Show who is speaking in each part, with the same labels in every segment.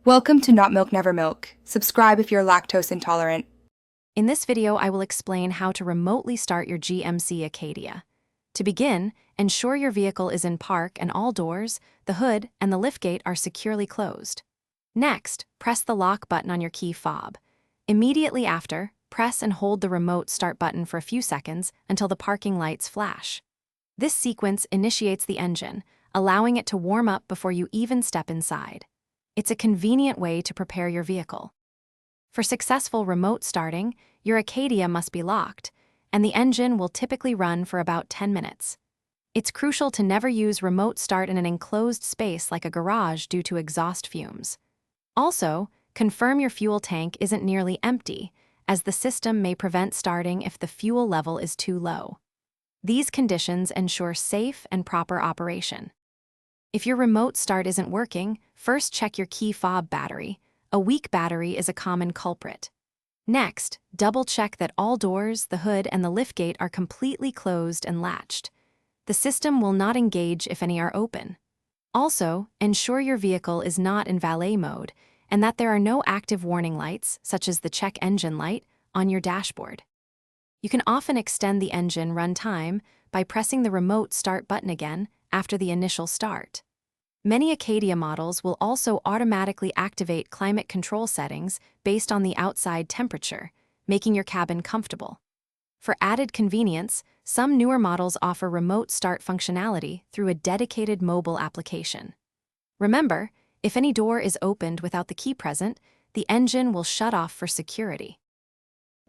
Speaker 1: Welcome to Not Milk Never Milk. Subscribe if you're lactose intolerant.
Speaker 2: In this video, I will explain how to remotely start your GMC Acadia. To begin, ensure your vehicle is in park and all doors, the hood, and the liftgate are securely closed. Next, press the lock button on your key fob. Immediately after, press and hold the remote start button for a few seconds until the parking lights flash. This sequence initiates the engine, allowing it to warm up before you even step inside. It's a convenient way to prepare your vehicle. For successful remote starting, your Acadia must be locked, and the engine will typically run for about 10 minutes. It's crucial to never use remote start in an enclosed space like a garage due to exhaust fumes. Also, confirm your fuel tank isn't nearly empty, as the system may prevent starting if the fuel level is too low. These conditions ensure safe and proper operation. If your remote start isn't working, first check your key fob battery. A weak battery is a common culprit. Next, double-check that all doors, the hood, and the liftgate are completely closed and latched. The system will not engage if any are open. Also, ensure your vehicle is not in valet mode and that there are no active warning lights, such as the check engine light, on your dashboard. You can often extend the engine run time by pressing the remote start button again after the initial start. Many Acadia models will also automatically activate climate control settings based on the outside temperature, making your cabin comfortable. For added convenience, some newer models offer remote start functionality through a dedicated mobile application. Remember, if any door is opened without the key present, the engine will shut off for security.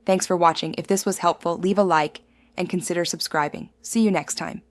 Speaker 1: Thanks for watching. If this was helpful, leave a like and consider subscribing. See you next time.